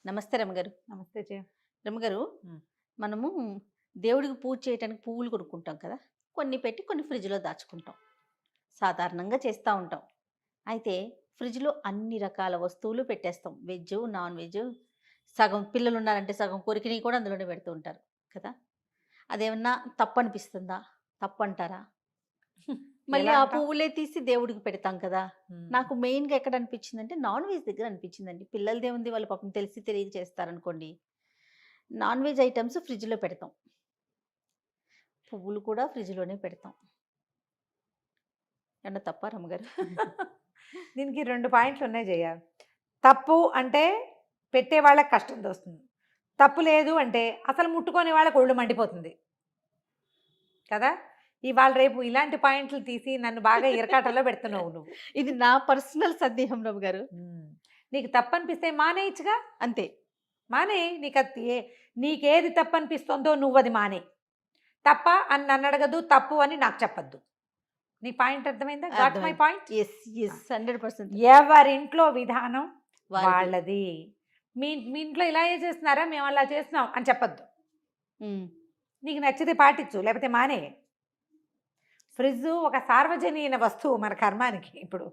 నమస్తే రమగారు. నమస్తే జయ. రమగారు, హ్మ్. మనము దేవుడికి పూజ చేయటానికి పువ్వులు కొనుక్కుంటాం కదా! కొన్ని పెట్టి కొన్ని ఫ్రిడ్జ్‌లో దాచుకుంటాం. సాధారణంగా చేస్తా ఉంటాం. అయితే ఫ్రిడ్జ్‌లో అన్ని రకాల వస్తువులు పెట్టేస్తాం. వెజ్జు, నాన్ వెజ్జు, సగం పిల్లలున్నారంటే సగం కొరికినయి కూడా అందులోనే పెడుతూ ఉంటారు కదా! అదేమన్నా తప్పనిపిస్తుందా? తప్పంటారా? మళ్ళీ ఎలా ఆ అంటావు? పువ్వులే తీసి దేవుడికి పెడతాం కదా! హ్మ్. నాకు మెయిన్‌గా ఎక్కడ అనిపించిందంటే నాన్ వెజ్ దగ్గర అనిపించిందండి. పిల్లలదేముంది వాళ్ళు పాపం తెలిసి తెలియక చేస్తారనుకోండి. నాన్ వెజ్ ఐటెమ్స్ ఫ్రిడ్జ్‌లో పెడతాం. పువ్వులు కూడా ఫ్రిడ్జ్‌లోనే పెడతాం. ఏమన్నా తప్పా రమ్మగారు? దీనికి 2 పాయింట్లున్నాయి జయ. తప్పు అంటే పెట్టే వాళ్ళకి కష్టం దోస్తుంది. తప్పు లేదు అంటే అసలు ముట్టుకోని వాళ్ళకి ఒళ్ళు మండిపోతుంది. కదా! ఇవాళ రేపు ఇలాంటి పాయింట్లు తీసి నన్ను బాగా ఇరకాటంలో పెడుతున్నావు నువ్వు. ఇది నా పర్సనల్ సందేహం రమ్మగారు. హ్మ్. నీకు తప్పనిపిస్తే మానేయచ్చుగా. అంతే. మానేయి. నీకేది తప్పనిపిస్తోందో నువ్వది మానేయి. తప్ప అని నన్నడగద్దు, తప్పు అని నాకు చెప్పొద్దు. నీ పాయింట్ అర్థమైందా? గాట్ మై అర్థమైంది. పాయింట్? యెస్. ఆ! యెస్. 100% ఎవరింట్లో విధానం వాళ్ళది. వాళ్ళది. మీ మీ ఇంట్లో ఇలాగే చేస్తున్నారా? మేము అలా చేస్తున్నాం అని చెప్పొద్దు. హ్మ్. నీకు నచ్చితే పాటించు, లేకపోతే మానేయి. ఫ్రిడ్జు ఒక సార్వజనీన వస్తువు మన కర్మానికి ఇప్పుడు.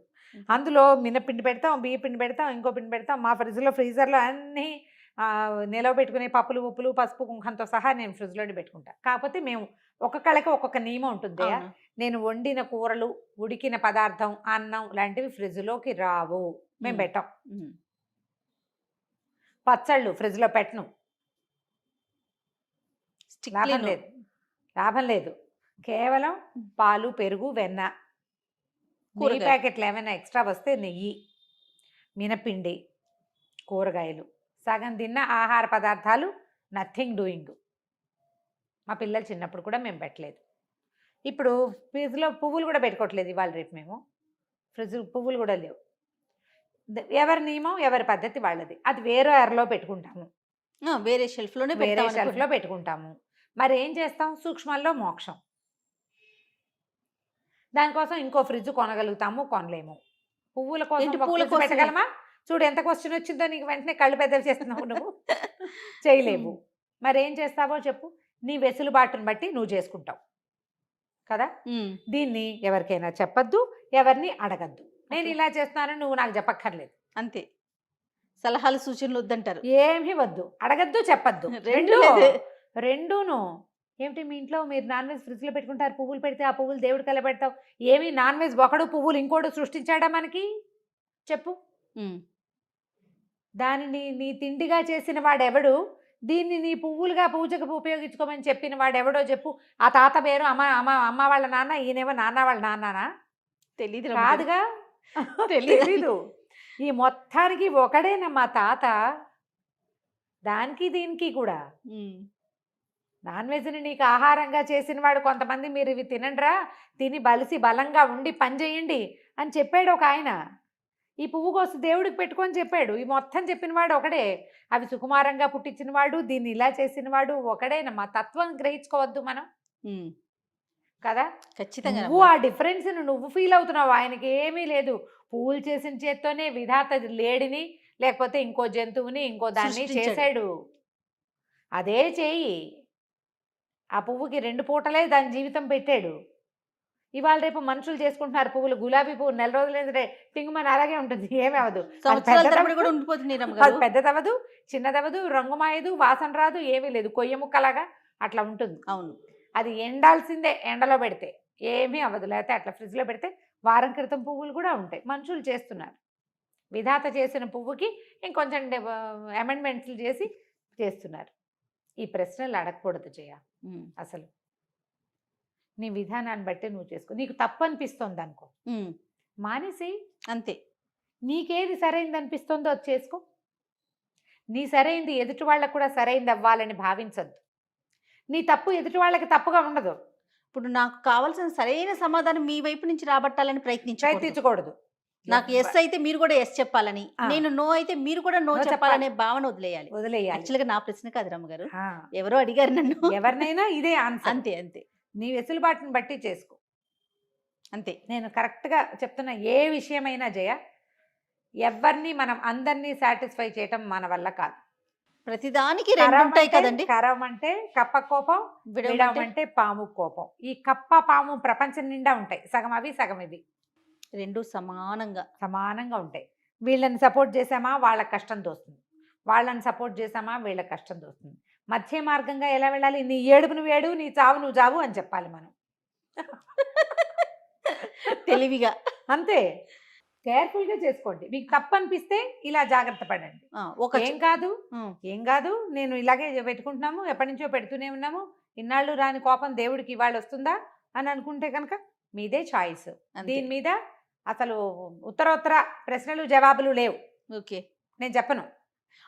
అందులో మినపిండి పెడతాం, బియ్య పిండి పెడతాం, ఇంకో పిండి పెడతాం. మా ఫ్రిడ్జ్‌లో అన్నీ నిలవ పెట్టుకునే పప్పులు, ఉప్పులు, పసుపు, కుంకంతో సహా నేను ఫ్రిడ్జ్‌లోనే పెట్టుకుంటా. కాకపోతే మేము ఒక్కొక్కళ్ళకి ఒక్కొక్క నియమం ఉంటుంది జయ. అవును. నేను వండిన కూరలు, ఉడికిన పదార్థం, అన్నం లాంటివి ఫ్రిడ్జ్‌లోకి రావు. మేము హ్మ్. పెట్టం. హ్మ్. పచ్చళ్ళు ఫ్రిడ్జ్‌లో పెట్టను. లాభం స్ట్రిక్ట్‌లీ నో. లేదు. లాభం లేదు. కేవలం పాలు, పెరుగు, వెన్న, నెయ్యి కూరగాయలు. ప్యాకెట్లు ఏమైనా ఎక్స్ట్రా వస్తే నెయ్యి, మినపిండి, కూరగాయలు, సగం తిన్న ఆహార పదార్థాలు, నథింగ్ డూయింగ్. మా పిల్లలు చిన్నప్పుడు కూడా మేము పెట్టలేదు. ఇప్పుడు ఫ్రిడ్జ్‌లో పువ్వులు కూడా పెట్టుకోవట్లేదు ఇవాళ రేపు మేము. ఫ్రిడ్జ్ పువ్వులు కూడా లేవు. ఎవరి నియమం, ఎవరి పద్ధతి వాళ్ళది. అది వేరే అరలో పెట్టుకుంటాము. ఆ! వేరే షెల్ఫ్‌లోనే వేరే పెడతామనుకోండి. షెల్ఫ్‌లో పెట్టుకుంటాము. మరి ఏం చేస్తాం? సూక్ష్మాల్లో మోక్షం. దానికోసం ఇంకో ఫ్రిడ్జ్ కొనగలుగుతాము, కొనలేము. పువ్వుల కోసం ఏంటి ఒక పూల ఫ్రిడ్జ్ కోసమే. పెట్టగలమా? చూడు ఎంత క్వెషన్ వచ్చిందో నీకు, వెంటనే కళ్ళు పెద్దవి చేస్తున్నావు నువ్వు. హ్మ్. చేయలేవు. మరేం చేస్తావో చెప్పు? నీ వెసులుబాటును బట్టి నువ్వు చేసుకుంటావు. కదా! హ్మ్. దీన్ని ఎవరికైనా చెప్పొద్దు, ఎవరిని అడగద్దు. నేను అసలు ఇలా చేస్తున్నానని నువ్వు నాకు చెప్పక్కర్లేదు. అంతే. సలహాలు, సూచనలు వద్దంటారు. ఏమీ వద్దు. అడగద్దు, చెప్పొద్దు. 2 రెండూ. లేదు. రెండూను. ఏమిటి మీ ఇంట్లో మీరు నాన్ వెజ్ ఫ్రిడ్జ్‌లో పెట్టుకుంటారు. పువ్వులు పెడితే ఆ పువ్వులు దేవుడికెలా పెడతావు? ఏమి నాన్ వెజ్ ఒకడు, పువ్వులు ఇంకోడు సృష్టించాడా మనకి? చెప్పు. హ్మ్. దానిని నీ తిండిగా చేసిన వాడెవడు? దీన్ని నీ పువ్వులుగా పూజకు ఉపయోగించుకోమని చెప్పిన వాడెవడో చెప్పు. ఆ తాత పేరు అమ్మ అమ్మ అమ్మ వాళ్ళ నాన్న, ఈయనేమో నాన్న వాళ్ళ నాన్ననా? తెలీదు రమ్మగారు. కాదుగా. తెలీదండి. తెలీదు. ఈ మొత్తానికి ఒకడేనమ్మా తాత. దానికి దీనికి కూడా. హ్మ్. నాన్ వెజ్‌ని నీకు ఆహారంగా చేసిన వాడు కొంతమంది, మీరు ఇవి తినండ్రా, తిని బలిసి బలంగా ఉండి పని చేయండి అని చెప్పాడు ఒకాయన. ఈ పువ్వు కోసి దేవుడికి పెట్టుకొని చెప్పాడు. ఈ మొత్తం చెప్పినవాడు ఒకడే. అవి సుకుమారంగా పుట్టించినవాడు, దీన్ని ఇలా చేసినవాడు ఒకడేనమ్మా. తత్వం గ్రహించుకోవద్దు మనం. హ్మ్. కదా! ఖచ్చితంగా నువ్వు ఆ రమ్మగారు. డిఫరెన్స్‌ని నువ్వు ఫీల్ అవుతున్నావు. ఆయనకి ఏమీ లేదు. పువ్వులు చేసిన చేత్తోనే విధాత లేడిని, లేకపోతే ఇంకో జంతువుని, ఇంకో దాన్ని సృష్టించాడు. చేశాడు. అదే చేయి. ఆ పువ్వుకి 2 పూటలే దాని జీవితం పెట్టాడు. ఇవాళ రేపు మనుషులు చేసుకుంటున్నారు పువ్వులు. గులాబీ పువ్వు నెల రోజులైందంటే టింగుమని అలాగే ఉంటుంది. ఏమి అవ్వదు. అది సంవత్సరాల తరబడి పెద్దదవ్వదు, కూడా ఉండిపోతున్నాయి అది రమ్మగారు. పెద్దదవ్వదు, చిన్నదవ్వదు, రంగు మాయదు, వాసన రాదు, ఏమీ లేదు. కొయ్య ముక్కలాగా అట్లా ఉంటుంది. అవును. అది ఎండాల్సిందే ఎండలో పెడితే. ఏమీ అవ్వదు. లేకపోతే అట్లా ఫ్రిడ్జ్‌లో పెడితే వారం క్రితం పువ్వులు కూడా ఉంటాయి. మనుషులు చేస్తున్నారు. విధాత చేసిన పువ్వుకి ఇంకొంచెం అమెండ్మెంట్స్‌లు చేసి చేస్తున్నారు. ఈ ప్రశ్నలు అడగకూడదు జయ హ్మ్. అసలు. నీ విధానాన్ని బట్టే నువ్వు చేసుకో. నీకు తప్పు అనిపిస్తోందనుకో, హ్మ్. మానేసేయి. అంతే. నీకేది సరైందనిపిస్తోందో అది చేసుకో. నీ సరైంది ఎదుటి వాళ్ళకి కూడా సరైందవ్వాలని భావించొద్దు. నీ తప్పు ఎదుటి వాళ్ళకి తప్పుగా ఉండదు. ఇప్పుడు నాకు కావాల్సిన సరైన సమాధానం మీ వైపు నుంచి రాబట్టాలని ప్రయత్నించకూడదు. ప్రయత్నించకూడదు. నాకు ఎవ్వ యెస్ అయితే మీరు కూడా యెస్ చెప్పాలని. ఆ! నేను నో అయితే మీరు కూడా నో నో చెప్పాలి. చెప్పాలనే భావన వదిలేయాలి. వదిలేయాలి. యాక్చువల్‌గా నా ప్రశ్న కాదు రమ్మగారు. ఆ! ఎవరో అడిగారు నన్ను. ఎవరినైనా ఇదే ఆన్సర్. అంతే. అంతే. నీ వెసులుబాటుని బట్టి చేసుకో. అంతే. నేను కరెక్ట్‌గా చెప్తున్న ఏ విషయమైనా జయ, ఎవ్వరిని మనం అందరినీ సాటిస్ఫై చేయటం మన వల్ల కాదు. ప్రతిదానికి రెండు ఉంటాయి కదండి. కరం అంటే కప్ప కోపం, విడవమంటే విడవమంటే పాము కోపం. ఈ కప్ప పాము ప్రపంచం నిండా ఉంటాయి, సగం అవి సగం ఇవి రెండు సమానంగా. సమానంగా ఉంటాయి. వీళ్ళని సపోర్ట్ చేసామా వాళ్ళకి కష్టం తోస్తుంది, వాళ్ళని సపోర్ట్ చేసామా వీళ్ళకి కష్టం తోస్తుంది. మధ్య మార్గంగా ఎలా వెళ్ళాలి? నీ ఏడుపు నువ్వు ఏడు, నీ చావు నువ్వు చావు అని చెప్పాలి మనం. తెలివిగా. అంతే. కేర్ఫుల్గా చేసుకోండి. మీకు తప్పు అనిపిస్తే ఇలా జాగ్రత్త పడండి. ఒక ఏం కాదు, ఏం కాదు, నేను ఇలాగే పెట్టుకుంటున్నాము, ఎప్పటి నుంచో పెడుతూనే ఉన్నాము, ఇన్నాళ్ళు రాని కోపం దేవుడికి ఇవాళ వస్తుందా అని అనుకుంటే కనుక మీదే చాయిస్. దీని మీద అసలు ఉత్తరోత్తర ప్రశ్నలు జవాబులు లేవు. ఓకే, నేను చెప్పను.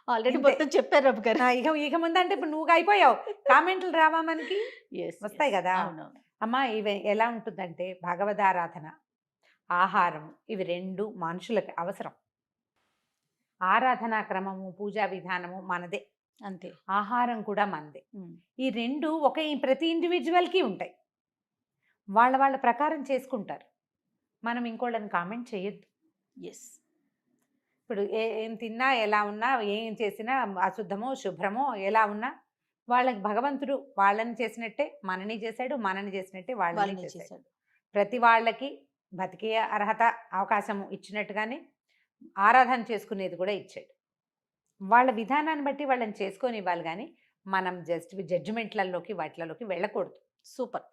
ఆల్రెడీ ఇంతే. మొత్తం చెప్పారు రమ్య గారు. ఇక ముందంటే ఇప్పుడు నువ్వు అయిపోయావు, కామెంట్లు రావా మనకి? Yes, వస్తాయి yes. కదా. అవునవును. అమ్మా ఇవి ఎలా ఉంటుందంటే భగవదారాధన, ఆహారం, ఇవి రెండు మనుషులకి అవసరం. ఆరాధనా క్రమము, పూజా విధానము మనదే, అంతే. ఆహారం కూడా మనదే. ఉమ్. ఈ రెండు ప్రతి ఇండివిజువల్కి ఉంటాయి. వాళ్ళ ప్రకారం చేసుకుంటారు. మనం ఇంకోళ్ళని కామెంట్ చేయొద్దు. ఎస్. ఇప్పుడు ఏం తిన్నా, ఎలా ఉన్నా, ఏం చేసినా, అశుద్ధమో శుభ్రమో ఎలా ఉన్నా, వాళ్ళకి భగవంతుడు వాళ్ళని చేసినట్టే మనని చేశాడు, మనని చేసినట్టే వాళ్ళని వాళ్ళని చేశాడు. చేశాడు. ప్రతి వాళ్ళకి బతికే అర్హత, అవకాశం ఇచ్చినట్టుగానే ఆరాధన చేసుకునేది కూడా ఇచ్చాడు. వాళ్ళ విధానాన్ని బట్టి వాళ్ళని చేసుకొని ఇవ్వాలి, కానీ మనం జస్ట్ జడ్జిమెంట్లలోకి వాటిలలోకి వెళ్ళకూడదు. సూపర్.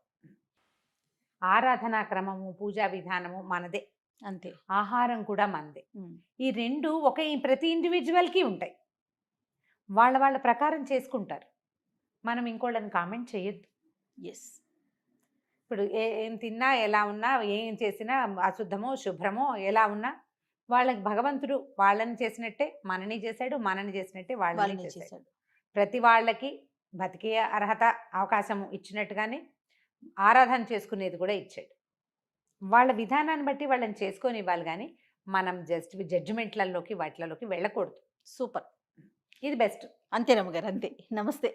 ఆరాధనా క్రమము, పూజా విధానము మనదే, అంతే. ఆహారం కూడా మనదే. ఉమ్. ఈ రెండు ప్రతి ఇండివిజువల్కి ఉంటాయి. వాళ్ళ ప్రకారం చేసుకుంటారు. మనం ఇంకోళ్ళని కామెంట్ చేయొద్దు. ఎస్. ఇప్పుడు ఏం తిన్నా, ఎలా ఉన్నా, ఏం చేసినా, అశుద్ధమో శుభ్రమో ఎలా ఉన్నా, వాళ్ళకి భగవంతుడు వాళ్ళని చేసినట్టే మనని చేశాడు, మనని చేసినట్టే వాళ్ళని వాళ్ళని చేశాడు. చేశాడు. ప్రతి వాళ్ళకి బతికే అర్హత, అవకాశం ఇచ్చినట్టుగానే ఆరాధన చేసుకునేది కూడా ఇచ్చాడు. వాళ్ళ విధానాన్ని బట్టి వాళ్ళని చేసుకొని ఇవ్వాలి, కానీ మనం జస్ట్ జడ్జిమెంట్లలోకి వాటిలలోకి వెళ్ళకూడదు. సూపర్. ఇది బెస్ట్. అంతే రమ్య గారు, అంతే. నమస్తే.